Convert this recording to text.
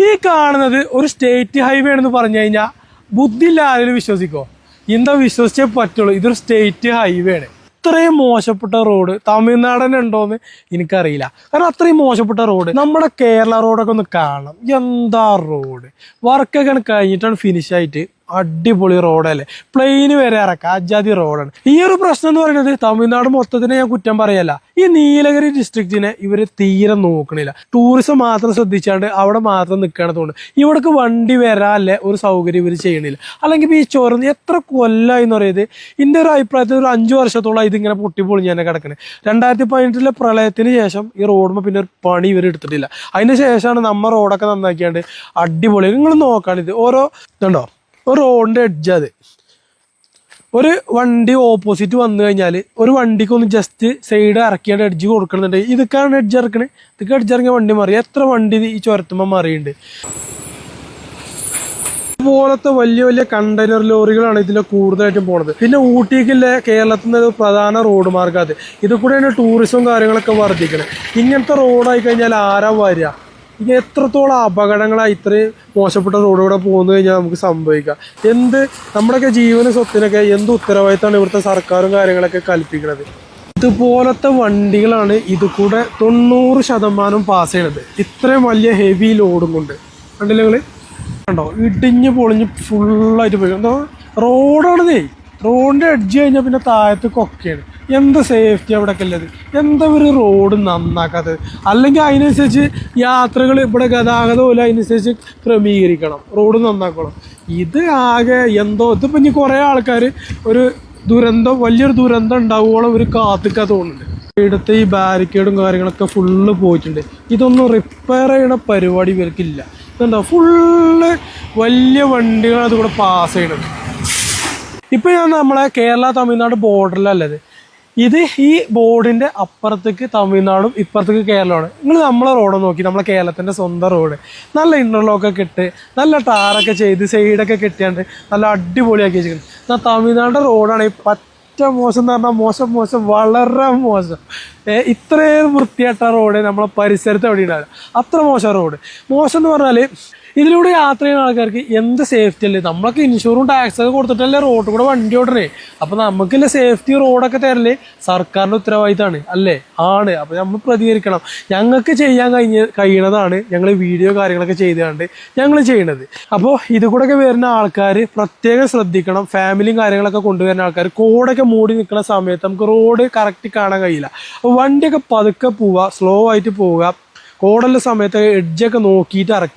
ഈ കാണുന്നത് ഒരു സ്റ്റേറ്റ് ഹൈവേ ആണെന്ന് പറഞ്ഞു കഴിഞ്ഞാൽ ബുദ്ധിയില്ല ആരെങ്കിലും വിശ്വസിക്കോ? എന്താ വിശ്വസിച്ചേ പറ്റുള്ളൂ. ഇതൊരു സ്റ്റേറ്റ് ഹൈവേ ആണ്. ഇത്രയും മോശപ്പെട്ട റോഡ് തമിഴ്നാടൻ ഉണ്ടോന്ന് എനിക്കറിയില്ല. കാരണം അത്രയും മോശപ്പെട്ട റോഡ്. നമ്മുടെ കേരള റോഡൊക്കെ ഒന്ന് കാണണം. എന്താ റോഡ് വർക്കൊക്കെ കഴിഞ്ഞിട്ടാണ് ഫിനിഷ് ആയിട്ട് അടിപൊളി റോഡല്ലേ. പ്ലെയിന് വരെ ഇറക്കാം. അജാതി റോഡാണ്. ഈ ഒരു പ്രശ്നം എന്ന് പറയുന്നത് തമിഴ്നാട് മൊത്തത്തിനെ ഞാൻ കുറ്റം പറയല്ല. ഈ നീലഗിരി ഡിസ്ട്രിക്റ്റിനെ ഇവര് തീരെ നോക്കണില്ല. ടൂറിസം മാത്രം ശ്രദ്ധിച്ചാണ്ട് അവിടെ മാത്രം നിൽക്കണതുകൊണ്ട് ഇവിടേക്ക് വണ്ടി വരാല്ലേ ഒരു സൗകര്യം ഇവർ ചെയ്യണില്ല. അല്ലെങ്കിൽ ഈ ചൊറന്ന് എത്ര കൊല്ലമായി എന്ന് പറയുന്നത് എൻ്റെ ഒരു അഭിപ്രായത്തിൽ ഒരു 5 വർഷത്തോളം ഇതിങ്ങനെ പൊട്ടിപ്പൊളിഞ്ഞ് തന്നെ കിടക്കുന്നത്. 2018 പ്രളയത്തിന് ശേഷം ഈ റോഡുമ്പോൾ പിന്നെ ഒരു പണി ഇവർ എടുത്തിട്ടില്ല. അതിന് ശേഷമാണ് നമ്മ റോഡൊക്കെ നന്നാക്കിയാണ്ട് അടിപൊളി. നിങ്ങൾ നോക്കാണിത് ഓരോ ഇതുണ്ടോ ഒരു റോഡിന്റെ എഡ്ജ്. അത് ഒരു വണ്ടി ഓപ്പോസിറ്റ് വന്നു കഴിഞ്ഞാൽ ഒരു വണ്ടിക്ക് ഒന്ന് ജസ്റ്റ് സൈഡ് ഇറക്കിയാണ്ട് എഡ്ജ് കൊടുക്കണമെന്നുണ്ടെങ്കിൽ ഇതൊക്കെയാണ് എഡ്ജ് ഇറക്കണേ. ഇതൊക്കെ എഡ്ജ് ഇറങ്ങിയ വണ്ടി മാറി. എത്ര വണ്ടി ഈ ചുരത്തുമ്പോൾ മാറിയുണ്ട്. ഇതുപോലത്തെ വലിയ വലിയ കണ്ടെയ്നർ ലോറികളാണ് ഇതിൽ കൂടുതലായിട്ടും പോണത്. പിന്നെ ഊട്ടിക്കുള്ള കേരളത്തിൽ നിന്ന് പ്രധാന റോഡ് മാർഗ്ഗം അത്. ഇത് കൂടെയാണ് ടൂറിസവും കാര്യങ്ങളൊക്കെ വർദ്ധിക്കണേ. ഇങ്ങനത്തെ റോഡായി കഴിഞ്ഞാൽ ആരാ വരിക? ഇനി എത്രത്തോളം അപകടങ്ങളായി ഇത്രയും മോശപ്പെട്ട റോഡിലൂടെ പോകുന്നു കഴിഞ്ഞാൽ നമുക്ക് സംഭവിക്കാം. നമ്മുടെയൊക്കെ ജീവനും സ്വത്തിനൊക്കെ എന്ത് ഉത്തരവാദിത്തമാണ് ഇവിടുത്തെ സർക്കാരും കാര്യങ്ങളൊക്കെ കൽപ്പിക്കുന്നത്. ഇതുപോലത്തെ വണ്ടികളാണ് ഇത് കൂടെ 90% പാസ് ചെയ്യണത്. ഇത്രയും വലിയ ഹെവി ലോഡും കൊണ്ട് കണ്ടില്ല നിങ്ങൾ കണ്ടോ? ഇടിഞ്ഞ് പൊളിഞ്ഞ് ഫുള്ളായിട്ട് പോയി. എന്തോ റോഡാണിതേ. റോഡിൻ്റെ എഡ്ജ് കഴിഞ്ഞാൽ പിന്നെ താഴത്ത് കൊക്കയാണ്. എന്ത് സേഫ്റ്റി അവിടെയൊക്കെ ഉള്ളത്? എന്താ ഒരു റോഡ് നന്നാക്കാത്തത്? അല്ലെങ്കിൽ അതിനനുസരിച്ച് യാത്രകൾ ഇവിടെ ഗതാഗതം പോലെ അതിനനുസരിച്ച് ക്രമീകരിക്കണം, റോഡ് നന്നാക്കണം. ഇത് ആകെ എന്തോ ഇതിപ്പോൾ ഇനി കുറേ ആൾക്കാർ ഒരു വലിയൊരു ദുരന്തം ഉണ്ടാവുകയോളം ഒരു കാത്തിക്കാൻ തോന്നുന്നുണ്ട്. ഇവിടുത്തെ ഈ ബാരിക്കേഡും കാര്യങ്ങളൊക്കെ ഫുള്ള് പോയിട്ടുണ്ട്. ഇതൊന്നും റിപ്പയർ ചെയ്യണ പരിപാടി ഇവർക്കില്ല. ഇതെന്താ ഫുള്ള് വലിയ വണ്ടികൾ അതുകൂടെ പാസ് ചെയ്യണത്. ഇപ്പം ഞാൻ നമ്മളെ കേരള തമിഴ്നാട് ബോർഡറിലല്ലത്. ഇത് ഈ ബോർഡിൻ്റെ അപ്പുറത്തേക്ക് തമിഴ്നാടും ഇപ്പുറത്തേക്ക് കേരളമാണ്. നിങ്ങൾ നമ്മളെ റോഡ് നോക്കി, നമ്മളെ കേരളത്തിൻ്റെ സ്വന്തം റോഡ് നല്ല ഇൻ്റർലോക്കൊക്കെ ഇട്ട് നല്ല ടാറൊക്കെ ചെയ്ത് സൈഡൊക്കെ കെട്ടിയാണ്ട് നല്ല അടിപൊളിയാക്കി വെച്ചിട്ടുണ്ട്. എന്നാൽ തമിഴ്നാടിൻ്റെ റോഡാണ് ഈ പറ്റ മോശം എന്ന് പറഞ്ഞാൽ മോശം വളരെ മോശം. ഇത്രയും വൃത്തിയായിട്ട റോഡ് നമ്മളെ പരിസരത്ത് എവിടെ ഉണ്ടാവില്ല. അത്ര മോശം റോഡ്. മോശം എന്ന് പറഞ്ഞാൽ ഇതിലൂടെ യാത്ര ചെയ്യുന്ന ആൾക്കാർക്ക് എന്ത് സേഫ്റ്റി അല്ലേ? നമ്മളൊക്കെ ഇൻഷുറും ടാക്സൊക്കെ കൊടുത്തിട്ടല്ലേ റോഡ് കൂടെ വണ്ടി ഓടണേ. അപ്പം നമുക്കില്ല സേഫ്റ്റി റോഡൊക്കെ തരല്ലേ സർക്കാരിൻ്റെ ഉത്തരവാദിത്തമാണ് അല്ലേ? ആണ്. അപ്പം നമ്മൾ പ്രതികരിക്കണം. ഞങ്ങൾക്ക് ചെയ്യാൻ കഴിയണതാണ് ഞങ്ങൾ വീഡിയോ കാര്യങ്ങളൊക്കെ ചെയ്തുകൊണ്ട് ഞങ്ങൾ ചെയ്യണത്. അപ്പോൾ ഇത് കൂടെയൊക്കെ വരുന്ന ആൾക്കാർ പ്രത്യേകം ശ്രദ്ധിക്കണം. ഫാമിലിയും കാര്യങ്ങളൊക്കെ കൊണ്ടുവരുന്ന ആൾക്കാർ കോടൊക്കെ മൂടി നിൽക്കുന്ന സമയത്ത് നമുക്ക് റോഡ് കറക്റ്റ് കാണാൻ കഴിയില്ല. അപ്പോൾ വണ്ടിയൊക്കെ പതുക്കെ പോവുക, സ്ലോ ആയിട്ട് പോവുക. കോടുള്ള സമയത്ത് എഡ്ജൊക്കെ നോക്കിയിട്ട് ഇറക്കുക.